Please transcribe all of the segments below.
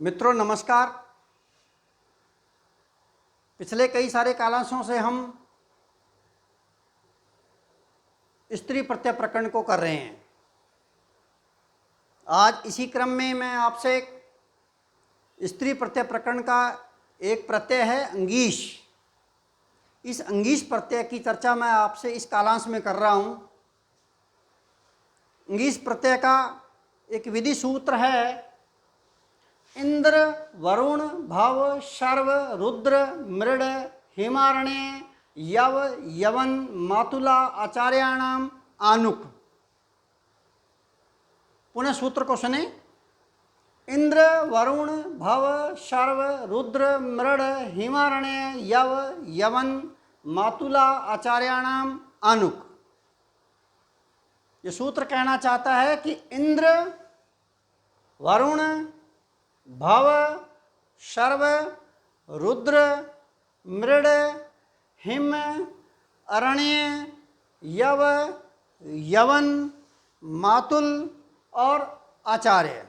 मित्रों नमस्कार। पिछले कई सारे कालांशों से हम स्त्री प्रत्यय प्रकरण को कर रहे हैं। आज इसी क्रम में मैं आपसे स्त्री प्रत्यय प्रकरण का एक प्रत्यय है अंगीश। इस अंगीश प्रत्यय की चर्चा मैं आपसे इस कालांश में कर रहा हूँ। अंगीश प्रत्यय का एक विधि सूत्र है, इंद्र वरुण भव शर्व रुद्र मृड हिमारण्य यव यवन मातुला आचार्याणाम आनुक। पुनः सूत्र को सुने। इंद्र वरुण भव शर्व रुद्र मृड हिमारण्य यव यवन मातुला आचार्याणाम आनुक। ये सूत्र कहना चाहता है कि इंद्र वरुण भव शर्व रुद्र मृड हिम अरण्य यव यवन मातुल और आचार्य,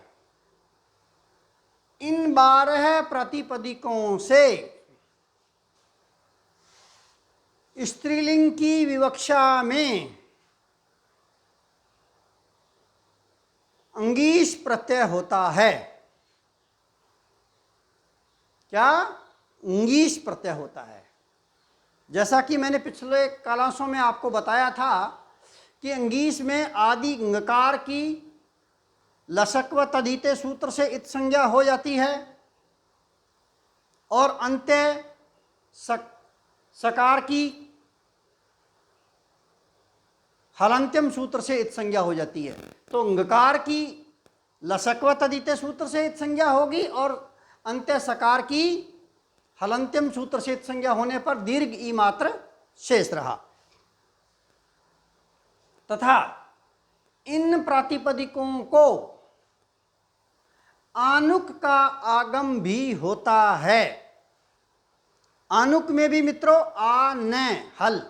इन 12 प्रातिपदिकों से स्त्रीलिंग की विवक्षा में अंगीश प्रत्यय होता है। क्या? अंगीश प्रत्यय होता है। जैसा कि मैंने पिछले कालांशों में आपको बताया था कि अंगीश में आदि ङकार की लसक्व तदिते सूत्र से इत संज्ञा हो जाती है और अंत्य सकार की हलंत्यम सूत्र से इत संज्ञा हो जाती है। तो ङकार की लसक्व तदिते सूत्र से इत संज्ञा होगी और अंत्य सकार की हलंत्यम सूत्र से इत संज्ञा होने पर दीर्घ ई मात्र शेष रहा। तथा इन प्रातिपदिकों को आनुक का आगम भी होता है। आनुक में भी मित्रों आ न हल,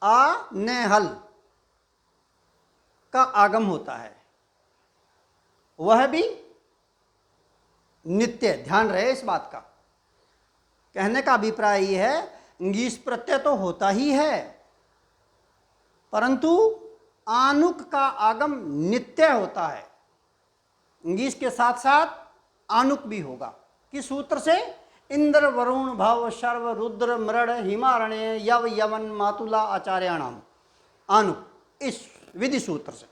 आ न हल का आगम होता है, वह भी नित्य। ध्यान रहे इस बात का। कहने का अभिप्राय यह है, अंगीश प्रत्यय तो होता ही है परंतु आनुक का आगम नित्य होता है। अंगीश के साथ साथ आनुक भी होगा। किस सूत्र से? इंद्र वरुण भव शर्व रुद्र मृड हिमारण्य यव यवन मातुला आचार्याणाम आनुक, इस विधि सूत्र से।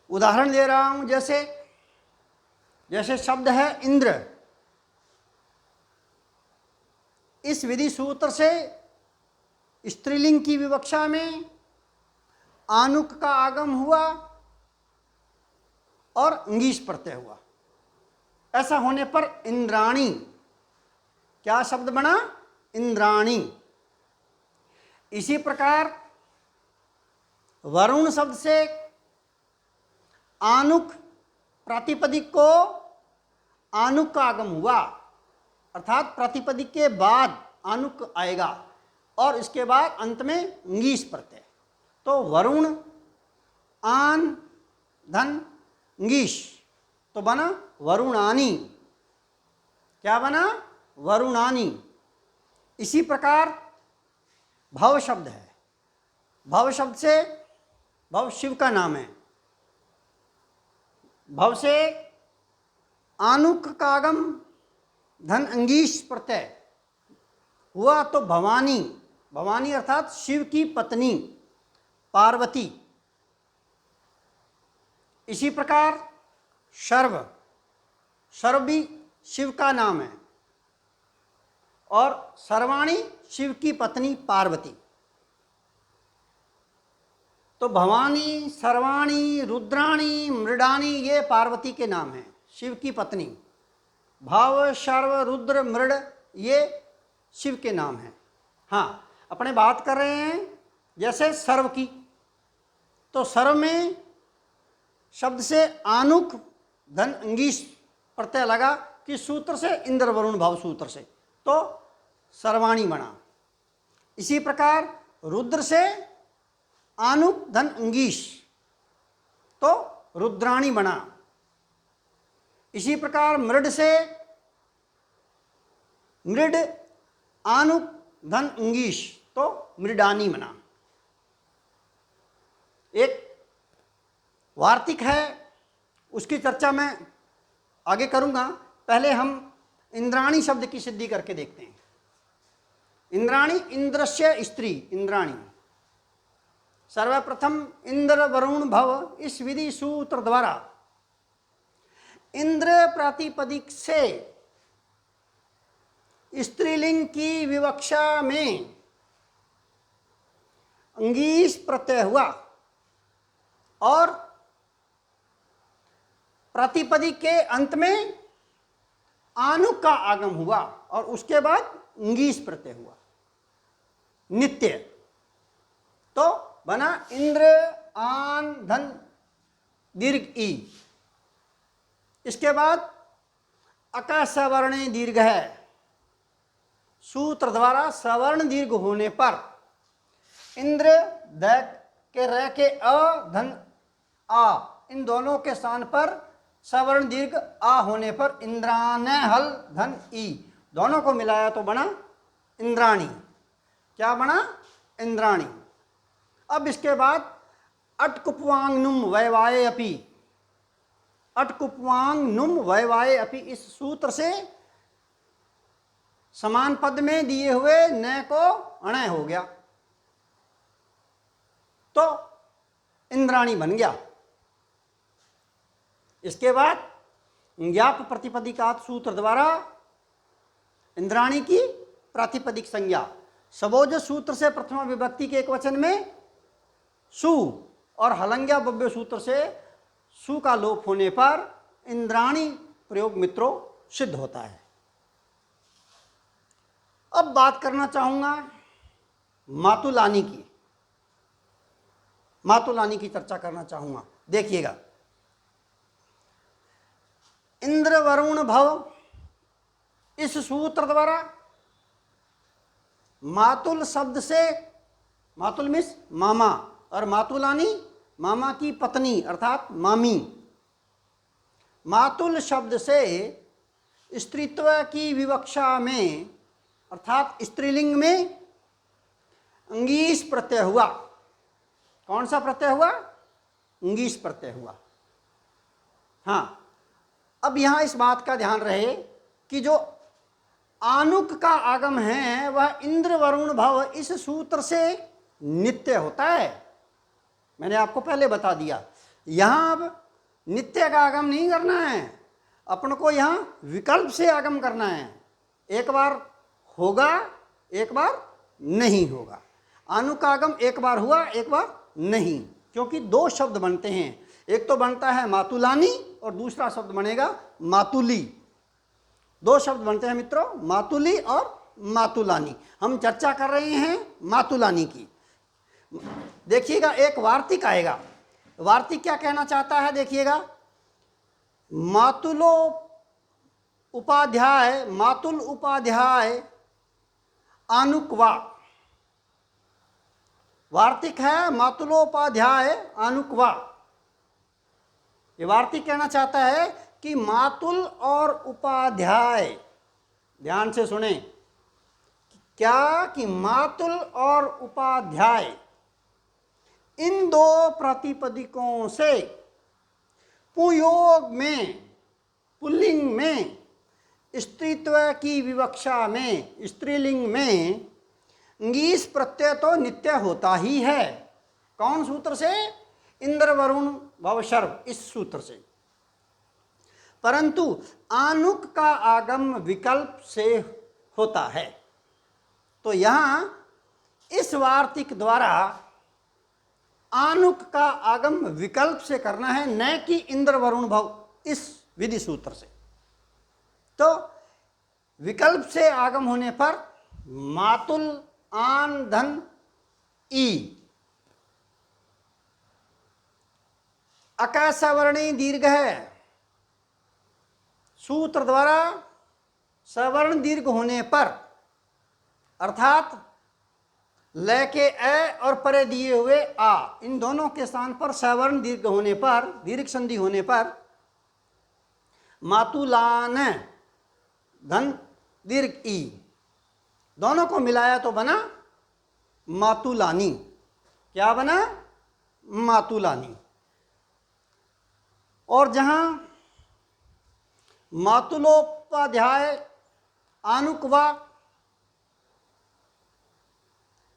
उदाहरण दे रहा हूं, जैसे शब्द है इंद्र। इस विधि सूत्र से स्त्रीलिंग की विवक्षा में आनुक का आगम हुआ और अंगीश प्रत्यय हुआ। ऐसा होने पर इंद्राणी, क्या शब्द बना? इंद्राणी। इसी प्रकार वरुण शब्द से आनुक प्रातिपदिक को आनुक का आगम हुआ, अर्थात प्रातिपदिक के बाद आनुक आएगा और इसके बाद अंत में अंगीश प्रत्यय। तो वरुण आन धन अंगीश तो बना वरुणानी। क्या बना? वरुणानी। इसी प्रकार भव शब्द है। भव शब्द से, भव शिव का नाम है, भव से आनुक का आगम धन अंगीश प्रत्यय हुआ तो भवानी। भवानी अर्थात शिव की पत्नी पार्वती। इसी प्रकार शर्व, शर्व भी शिव का नाम है और सर्वाणी शिव की पत्नी पार्वती। तो भवानी सर्वाणी रुद्राणी मृडानी ये पार्वती के नाम हैं, शिव की पत्नी। भाव शर्व रुद्र मृड ये शिव के नाम हैं। हाँ, अपने बात कर रहे हैं जैसे सर्व की, तो सर्व में शब्द से आनुक धन अंगीश प्रत्यय लगा। किस सूत्र से? इंद्र वरुण भाव सूत्र से, तो सर्वाणी बना। इसी प्रकार रुद्र से आनुक धन अंगीश तो रुद्राणी बना। इसी प्रकार मृड से मृड आनुक धन इंगीश तो मृडानी बना। एक वार्तिक है, उसकी चर्चा मैं आगे करूंगा। पहले हम इंद्राणी शब्द की सिद्धि करके देखते हैं। इंद्राणी इंद्रस्य स्त्री इंद्राणी। सर्वप्रथम इंद्र वरुण भव इस विधि सूत्र द्वारा इंद्र प्रातिपदिक से स्त्रीलिंग की विवक्षा में अंगीस प्रत्यय हुआ और प्रातिपदिक के अंत में आनुक का आगम हुआ और उसके बाद अंगीस प्रत्यय हुआ नित्य। तो बना इंद्र आन धन दीर्घ ई। इसके बाद अका सवर्णे दीर्घ है। सूत्र द्वारा सवर्ण दीर्घ होने पर इंद्र द के र के अ धन आ इन दोनों के स्थान पर सवर्ण दीर्घ आ होने पर इंद्रान हल धन ई दोनों को मिलाया तो बना इंद्राणी। क्या बना? इंद्राणी। अब इसके बाद अटकुपवांग नुम वैवाये अपि। अटकुपवांग नुम वैवाये अपि इस सूत्र से समान पद में दिए हुए न को अणय हो गया तो इंद्राणी बन गया। इसके बाद ज्ञाप प्रतिपदिकात सूत्र द्वारा इंद्राणी की प्रातिपदिक संज्ञा सबोज सूत्र से प्रथमा विभक्ति के एक वचन में सु और हलंग्या बव्य सूत्र से सु का लोप होने पर इंद्राणी प्रयोग मित्रों सिद्ध होता है। अब बात करना चाहूंगा मातुलानी की। मातुलानी की चर्चा करना चाहूंगा। देखिएगा, इंद्र वरुण भव इस सूत्र द्वारा मातुल शब्द से, मातुल मीन्स मामा, और मातुलानी मामा की पत्नी अर्थात मामी। मातुल शब्द से स्त्रीत्व की विवक्षा में अर्थात स्त्रीलिंग में अंगीस प्रत्यय हुआ। कौन सा प्रत्यय हुआ? अंगीस प्रत्यय हुआ। हाँ, अब यहाँ इस बात का ध्यान रहे कि जो आनुक का आगम है वह इंद्र वरुण भव इस सूत्र से नित्य होता है। मैंने आपको पहले बता दिया। यहाँ अब नित्य का आगम नहीं करना है, अपन को यहाँ विकल्प से आगम करना है। एक बार होगा, एक बार नहीं होगा। आनुक का आगम एक बार हुआ, एक बार नहीं, क्योंकि दो शब्द बनते हैं। एक तो बनता है मातुलानी और दूसरा शब्द बनेगा मातुली। दो शब्द बनते हैं मित्रों, मातुली और मातुलानी। हम चर्चा कर रहे हैं मातुलानी की। देखिएगा, एक वार्तिक आएगा। वार्तिक क्या कहना चाहता है? देखिएगा, मातुलो उपाध्याय, मातुल उपाध्याय आनुकवा। वार्तिक है मातुलोपाध्याय आनुकवा। ये वार्तिक कहना चाहता है कि मातुल और उपाध्याय, ध्यान से सुने, क्या कि मातुल और उपाध्याय इन दो प्रातिपदिकों से पुयोग में, पुल्लिंग में, स्त्रीत्व की विवक्षा में, स्त्रीलिंग में अंगीस प्रत्यय तो नित्य होता ही है। कौन सूत्र से? इंद्र वरुण भव शर्व इस सूत्र से। परंतु आनुक का आगम विकल्प से होता है। तो यहाँ इस वार्तिक द्वारा आनुक का आगम विकल्प से करना है, न कि इंद्र वरुण भव इस विधि सूत्र से। तो विकल्प से आगम होने पर मातुल आन धन ई, अका सवर्णी दीर्घ है। सूत्र द्वारा सवर्ण दीर्घ होने पर अर्थात लय के ए और परे दिए हुए आ, इन दोनों के स्थान पर सवर्ण दीर्घ होने पर, दीर्घ संधि होने पर मातुलान धन दीर्घ ई, दोनों को मिलाया तो बना मातुलानी। क्या बना? मातुलानी। और जहां मातुलोपाध्याय आनुकवा,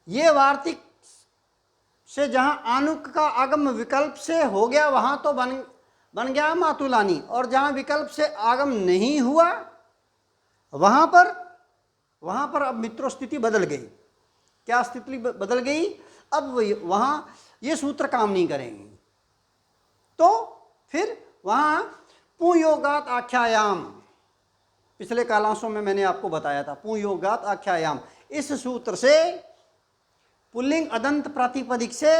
ये वार्तिक से जहां आनुक का आगम विकल्प से हो गया वहां तो बन गया मातुलानी, और जहां विकल्प से आगम नहीं हुआ वहां पर अब मित्रों स्थिति बदल गई। क्या स्थिति बदल गई? अब वहां ये सूत्र काम नहीं करेंगे, तो फिर वहां पुयोगात आख्यायाम, पिछले कालांशों में मैंने आपको बताया था पुयोगात आख्यायाम, इस सूत्र से पुल्लिंग अदंत प्रातिपदिक से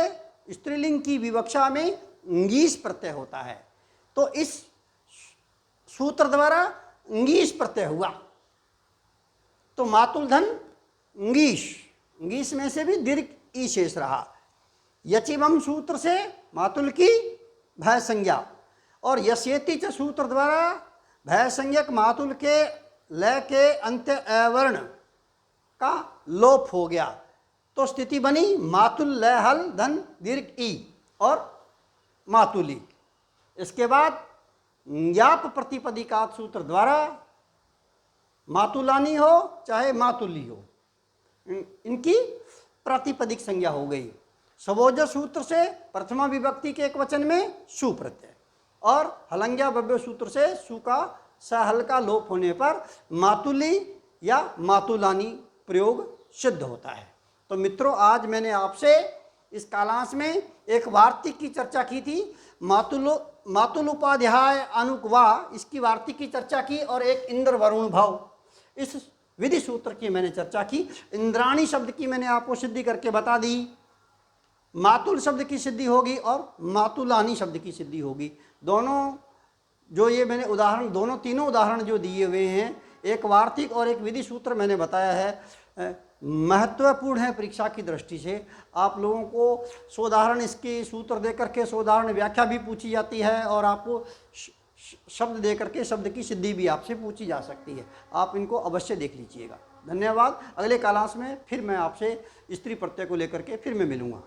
स्त्रीलिंग की विवक्षा में ङीस प्रत्यय होता है। तो इस सूत्र द्वारा ङीस प्रत्यय हुआ, तो मातुलधन ङीस में से भी दीर्घ ई शेष रहा। यचिमम सूत्र से मातुल की भय संज्ञा, और यस्येति च सूत्र द्वारा भय संज्ञक मातुल के लय के अंत्य अवर्ण का लोप हो गया, तो स्थिति बनी मातुल लय हल धन दीर्घ ई और मातुली। इसके बाद याप प्रतिपदिकात सूत्र द्वारा मातुलानी हो चाहे मातुली हो, इनकी प्रातिपदिक संज्ञा हो गई। सवोज सूत्र से प्रथमा विभक्ति के एक वचन में सु प्रत्यय, और हलंग्या भव्य सूत्र से सु का सहल का लोप होने पर मातुली या मातुलानी प्रयोग सिद्ध होता है। तो मित्रों, आज मैंने आपसे इस कालांश में एक वार्तिक की चर्चा की थी, मातुल उपाध्याय अनुकवा, इसकी वार्तिक की चर्चा की, और एक इंद्र वरुण भव, इस विधि सूत्र की मैंने चर्चा की। इंद्राणी शब्द की मैंने आपको सिद्धि करके बता दी, मातुल शब्द की सिद्धि होगी और मातुलानी शब्द की सिद्धि होगी। दोनों जो ये मैंने उदाहरण, दोनों तीनों उदाहरण जो दिए हुए हैं, एक वार्तिक और एक विधि सूत्र मैंने बताया है, महत्वपूर्ण है परीक्षा की दृष्टि से। आप लोगों को सोदाहरण इसकी सूत्र दे करके सोदाहरण व्याख्या भी पूछी जाती है, और आपको शब्द दे करके शब्द की सिद्धि भी आपसे पूछी जा सकती है। आप इनको अवश्य देख लीजिएगा। धन्यवाद। अगले कालांश में फिर मैं आपसे स्त्री प्रत्यय को लेकर के फिर मैं मिलूँगा।